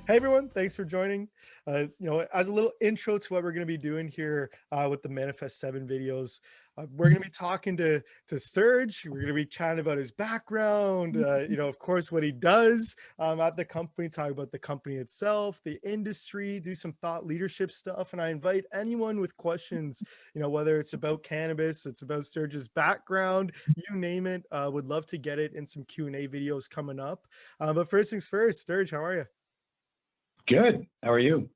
Hey everyone, thanks for joining. As a little intro to what we're going to be doing here with the Manifest 7 videos, we're going to be talking to Sturge. We're going to be chatting about his background, of course, what he does at the company, talk about the company itself, the industry, do some thought leadership stuff. And I invite anyone with questions, whether it's about cannabis, it's about Sturge's background, you name it. Would love to get it in some Q&A videos coming up. But first things first, Sturge, how are you? Good. How are you?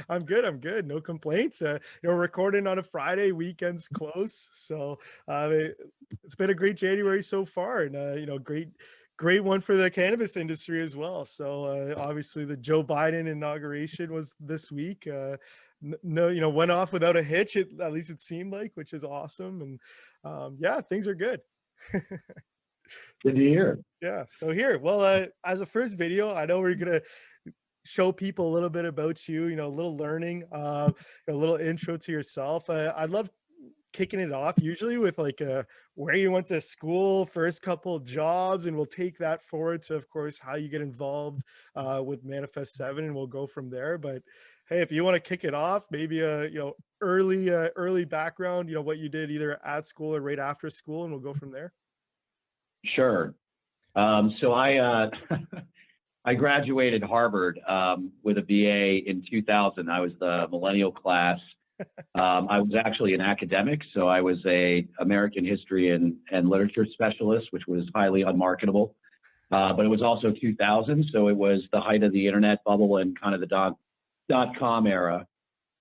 I'm good. I'm good. No complaints. Recording on a Friday, weekends close. So it's been a great January so far, and great one for the cannabis industry as well. So obviously, the Joe Biden inauguration was this week. No, went off without a hitch. At least it seemed like, which is awesome. And yeah, things are good. Good to hear. Yeah. So here, well, as a first video, I know we're gonna show people a little bit about you, a little learning, a little intro to yourself. I love kicking it off usually with like where you went to school, first couple jobs, and we'll take that forward to, of course, how you get involved with Manifest 7, and we'll go from there. But hey, if you want to kick it off, maybe early background, what you did either at school or right after school, and we'll go from there. Sure. So I graduated Harvard with a BA in 2000. I was the millennial class. I was actually an academic, so I was a American history and literature specialist, which was highly unmarketable. But it was also 2000, so it was the height of the internet bubble and kind of the dot-com era.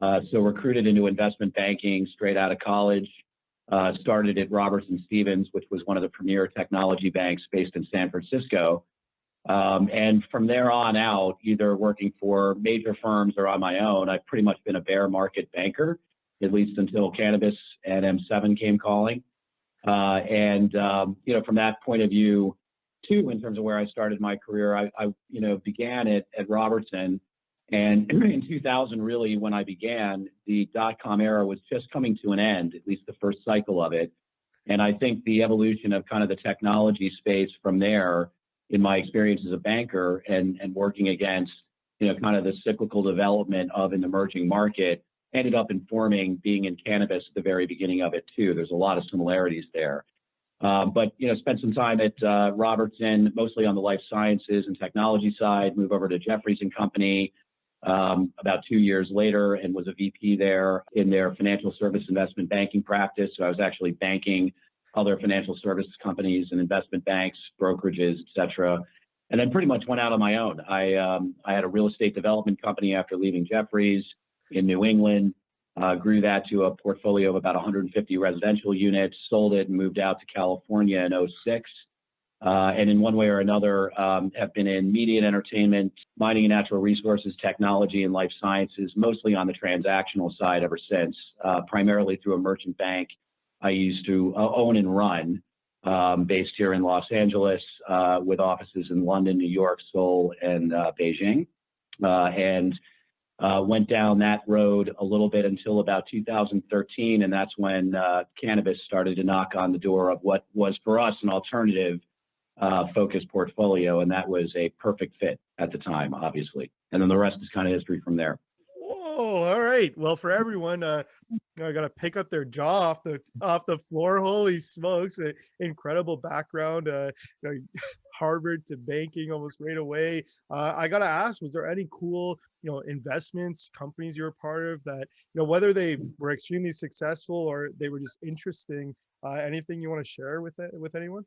So recruited into investment banking straight out of college. Started at Robertson Stevens, which was one of the premier technology banks based in San Francisco. And from there on out, either working for major firms or on my own, I've pretty much been a bear market banker, at least until cannabis and M7 came calling. From that point of view, too, in terms of where I started my career, I began at Robertson. And in 2000, really, when I began, the dot-com era was just coming to an end, at least the first cycle of it. And I think the evolution of kind of the technology space from there, in my experience as a banker and working against, kind of the cyclical development of an emerging market, ended up informing being in cannabis at the very beginning of it, too. There's a lot of similarities there. But spent some time at Robertson, mostly on the life sciences and technology side, moved over to Jeffries and Company, about 2 years later, and was a VP there in their financial service investment banking practice. So I was actually banking other financial services companies and investment banks, brokerages, et cetera. And then pretty much went out on my own. I had a real estate development company after leaving Jeffries in New England, grew that to a portfolio of about 150 residential units, sold it and moved out to California in '06. And in one way or another, have been in media and entertainment, mining and natural resources, technology, and life sciences, mostly on the transactional side ever since, primarily through a merchant bank I used to own and run, based here in Los Angeles, with offices in London, New York, Seoul, and Beijing. And went down that road a little bit until about 2013, and that's when cannabis started to knock on the door of what was for us an alternative focused portfolio, and that was a perfect fit at the time, obviously. And then the rest is kind of history from there. Whoa! All right. Well, for everyone, I gotta pick up their jaw off the floor. Holy smokes! Incredible background. Harvard to banking almost right away. I gotta ask, was there any cool, investments, companies you were part of that, whether they were extremely successful or they were just interesting? Anything you want to share with anyone?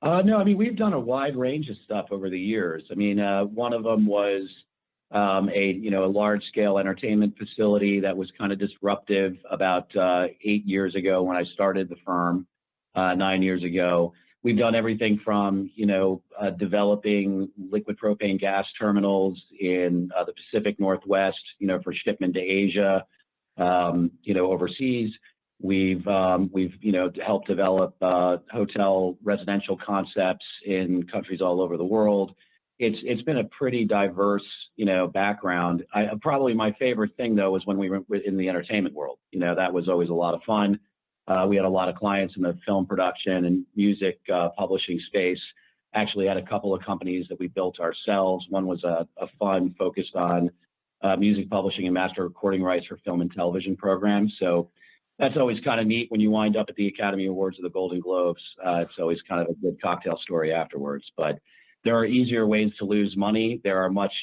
No, I mean, we've done a wide range of stuff over the years. I mean, one of them was a large scale entertainment facility that was kind of disruptive about 8 years ago when I started the firm, 9 years ago. We've done everything from developing liquid propane gas terminals in the Pacific Northwest, for shipment to Asia, overseas. We've helped develop hotel residential concepts in countries all over the world. It's been a pretty diverse background. Probably my favorite thing though was when we were in the entertainment world. That was always a lot of fun. We had a lot of clients in the film production and music publishing space. actually had a couple of companies that we built ourselves. One was a fund focused on music publishing and master recording rights for film and television programs. So that's always kind of neat when you wind up at the Academy Awards or the Golden Globes. It's always kind of a good cocktail story afterwards. But there are easier ways to lose money. There are much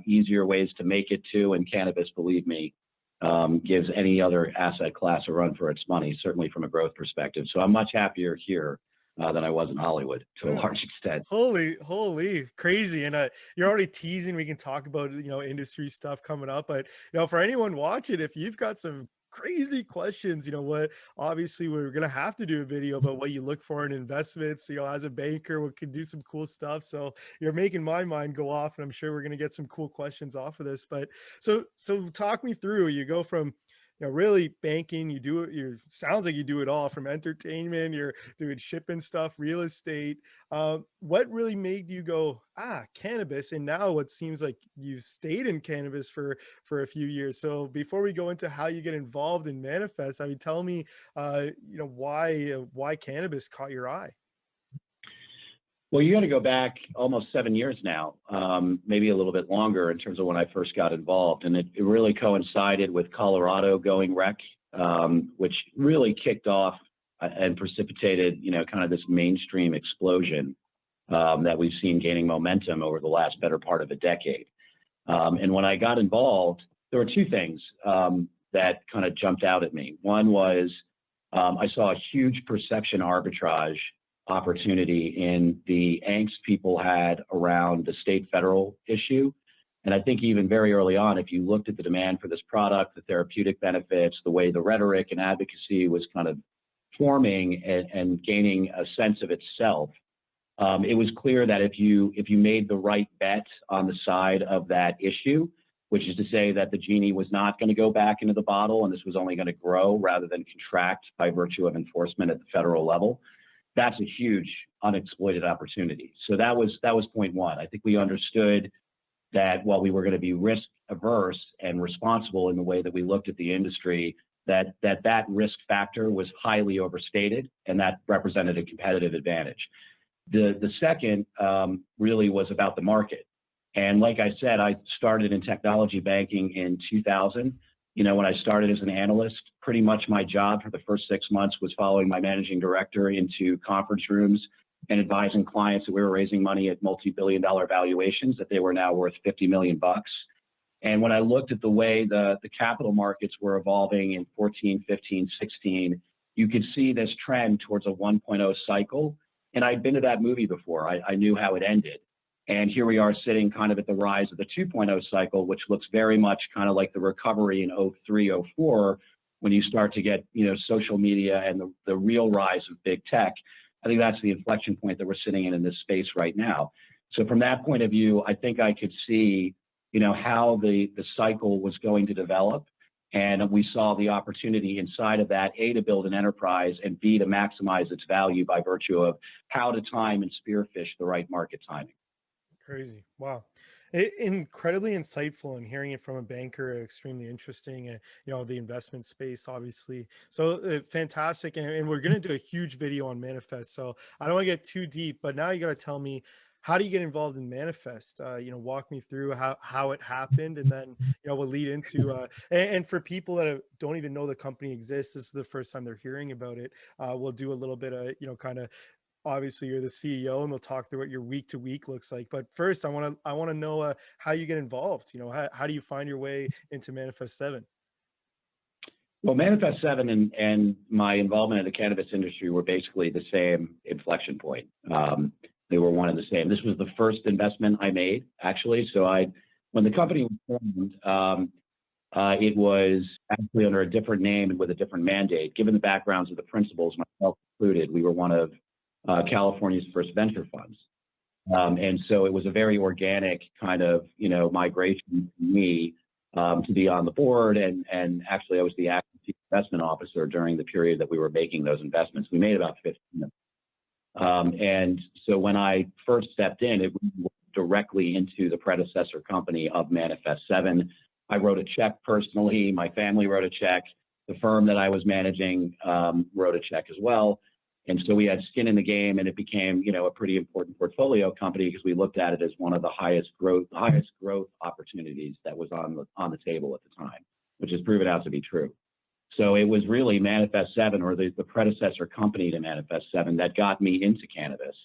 easier ways to make it too. And cannabis, believe me, gives any other asset class a run for its money, certainly from a growth perspective. So I'm much happier here than I was in Hollywood to a Yeah. large extent. Holy, crazy. And you're already teasing. We can talk about, industry stuff coming up. But, for anyone watching, if you've got some crazy questions, what obviously we're going to have to do a video about what you look for in investments, as a banker, we could do some cool stuff. So you're making my mind go off, and I'm sure we're going to get some cool questions off of this. But so talk me through, you go from, really banking, you do it, sounds like you do it all, from entertainment, you're doing shipping stuff, real estate. What really made you go, cannabis? And now what seems like you've stayed in cannabis for a few years. So before we go into how you get involved in Manifest, I mean, tell me, why cannabis caught your eye? Well, you got to go back almost 7 years now, maybe a little bit longer in terms of when I first got involved. And it really coincided with Colorado going rec, which really kicked off and precipitated, kind of this mainstream explosion that we've seen gaining momentum over the last better part of a decade. And when I got involved, there were two things that kind of jumped out at me. One was I saw a huge perception arbitrage opportunity in the angst people had around the state federal issue. And I think even very early on, if you looked at the demand for this product, the therapeutic benefits, the way the rhetoric and advocacy was kind of forming and gaining a sense of itself, it was clear that if you made the right bet on the side of that issue, which is to say that the genie was not going to go back into the bottle and this was only going to grow rather than contract by virtue of enforcement at the federal level, that's a huge unexploited opportunity. So that was point one. I think we understood that while we were going to be risk averse and responsible in the way that we looked at the industry, that risk factor was highly overstated, and that represented a competitive advantage. The second really was about the market. And like I said, I started in technology banking in 2000. When I started as an analyst, pretty much my job for the first 6 months was following my managing director into conference rooms and advising clients that we were raising money at multi-billion-dollar valuations, that they were now worth 50 million bucks. And when I looked at the way the capital markets were evolving in 14, 15, 16, you could see this trend towards a 1.0 cycle. And I'd been to that movie before. I knew how it ended. And here we are sitting kind of at the rise of the 2.0 cycle, which looks very much kind of like the recovery in 03, 04, when you start to get, social media and the real rise of big tech. I think that's the inflection point that we're sitting in this space right now. So from that point of view, I think I could see, how the cycle was going to develop. And we saw the opportunity inside of that, A, to build an enterprise, and B, to maximize its value by virtue of how to time and spearfish the right market timing. Crazy. Wow. Incredibly insightful, and hearing it from a banker, extremely interesting. The investment space, obviously. So fantastic. And we're going to do a huge video on Manifest. So I don't want to get too deep, but now you got to tell me, how do you get involved in Manifest? Walk me through how it happened. And then, we'll lead into, and for people that don't even know the company exists, this is the first time they're hearing about it. We'll do a little bit of, kind of, obviously you're the CEO, and we'll talk through what your week to week looks like. But first, I want to know how you get involved. How do you find your way into ManifestSeven? Well, ManifestSeven and my involvement in the cannabis industry were basically the same inflection point. They were one and the same. This was the first investment I made, actually. So when the company was formed, it was actually under a different name and with a different mandate. Given the backgrounds of the principals, myself included, we were one of California's first venture funds. And so it was a very organic kind of, migration for me to be on the board. And actually, I was the active chief investment officer during the period that we were making those investments. We made about 15. And so when I first stepped in, it went directly into the predecessor company of ManifestSeven. I wrote a check personally. My family wrote a check. The firm that I was managing wrote a check as well. And so we had skin in the game, and it became, a pretty important portfolio company because we looked at it as one of the highest growth opportunities that was on the table at the time, which has proven out to be true. So it was really ManifestSeven, or the predecessor company to ManifestSeven, that got me into cannabis.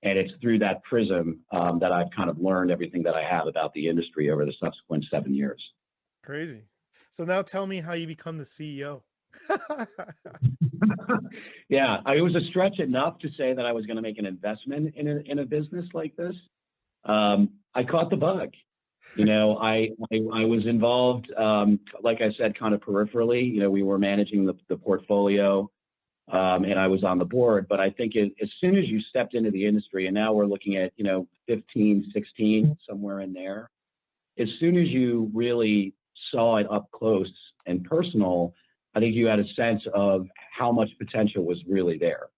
And it's through that prism that I've kind of learned everything that I have about the industry over the subsequent 7 years. Crazy. So now tell me how you become the CEO. Yeah, it was a stretch enough to say that I was going to make an investment in a business like this. I caught the bug. I was involved, like I said, kind of peripherally. We were managing the portfolio, and I was on the board. But I think as soon as you stepped into the industry, and now we're looking at 15, 16, somewhere in there. As soon as you really saw it up close and personal, I think you had a sense of how much potential was really there.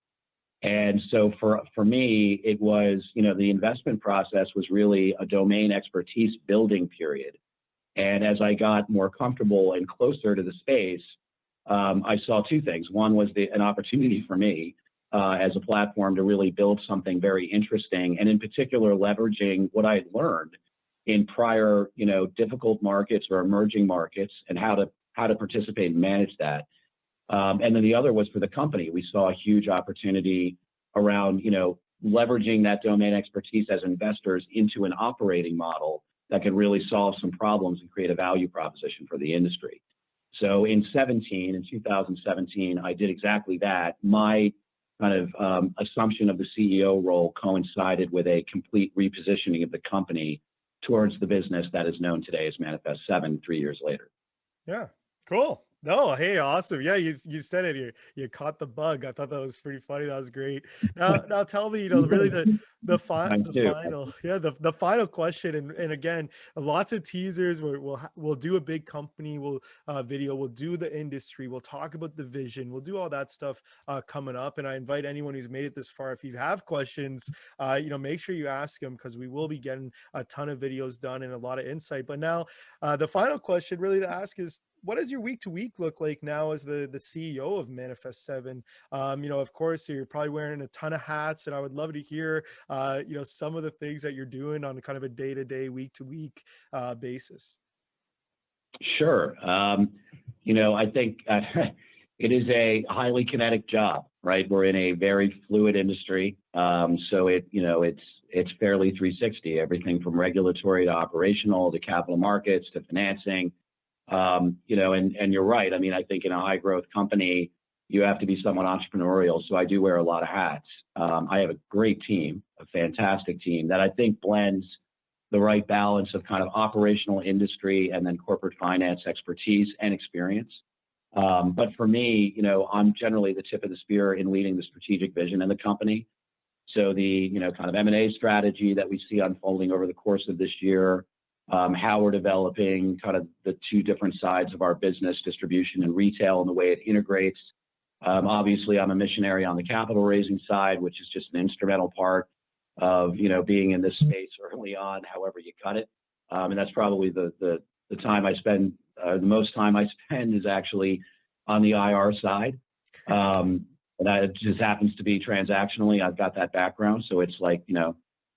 And so for me, it was, the investment process was really a domain expertise building period. And as I got more comfortable and closer to the space, I saw two things. One was an opportunity for me as a platform to really build something very interesting, and in particular, leveraging what I had learned in prior, difficult markets or emerging markets, and how to participate and manage that. And then the other was for the company. We saw a huge opportunity around, leveraging that domain expertise as investors into an operating model that could really solve some problems and create a value proposition for the industry. So in 2017, I did exactly that. My kind of assumption of the CEO role coincided with a complete repositioning of the company towards the business that is known today as ManifestSeven 3 years later. Yeah, cool. No, hey, awesome. Yeah, you said it. You caught the bug. I thought that was pretty funny. That was great. Now tell me, really I the do. final, yeah, the final question, and again, lots of teasers. We'll do a big company, we'll video, we'll do the industry, we'll talk about the vision, we'll do all that stuff coming up. And I invite anyone who's made it this far, if you have questions, make sure you ask them, because we will be getting a ton of videos done and a lot of insight. But now, the final question really to ask is, what does your week to week look like now as the CEO of ManifestSeven? Of course, you're probably wearing a ton of hats, and I would love to hear, some of the things that you're doing on kind of a day to day, week to week basis. Sure. I think it is a highly kinetic job, right? We're in a very fluid industry, so it's fairly 360. Everything from regulatory to operational to capital markets to financing. And you're right. I mean, I think in a high growth company, you have to be somewhat entrepreneurial. So I do wear a lot of hats. I have a great team, a fantastic team that I think blends the right balance of kind of operational industry and then corporate finance expertise and experience. But for me, I'm generally the tip of the spear in leading the strategic vision in the company. So the, kind of M&A strategy that we see unfolding over the course of this year, how we're developing kind of the two different sides of our business, distribution and retail, and the way it integrates. Obviously, I'm a missionary on the capital raising side, which is just an instrumental part of, being in this space early on, however you cut it. And that's probably the time I spend, the most time I spend is actually on the IR side. And that just happens to be transactionally. I've got that background, so it's like,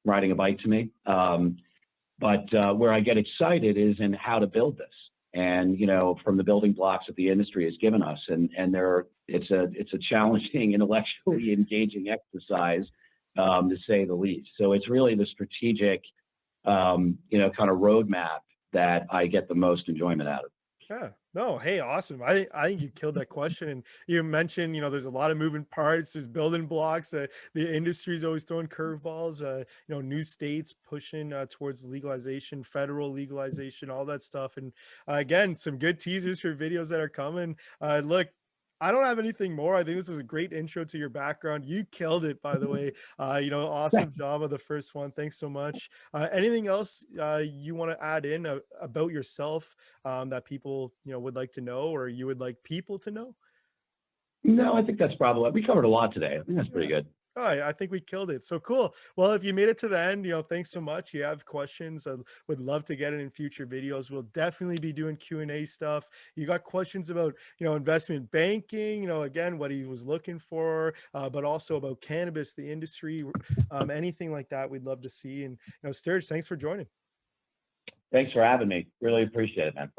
riding a bike to me. But where I get excited is in how to build this, and from the building blocks that the industry has given us, and it's a challenging, intellectually engaging exercise, to say the least. So it's really the strategic, kind of roadmap that I get the most enjoyment out of. Yeah. No, hey, awesome. I think you killed that question. And you mentioned, there's a lot of moving parts, there's building blocks. The industry is always throwing curveballs, new states pushing towards legalization, federal legalization, all that stuff. And again, some good teasers for videos that are coming. Look, I don't have anything more. I think this is a great intro to your background. You killed it, by the way. Awesome job of the first one. Thanks so much. Anything else you want to add in about yourself that people would like to know, or you would like people to know? No, I think that's probably, we covered a lot today. I think that's pretty Yeah. good. Oh, I think we killed it. So cool. Well, if you made it to the end, thanks so much. You have questions, I would love to get it in future videos. We'll definitely be doing Q&A stuff. You got questions about, investment banking, again, what he was looking for, but also about cannabis, the industry, anything like that, we'd love to see. And, Sturge, thanks for joining. Thanks for having me. Really appreciate it, man.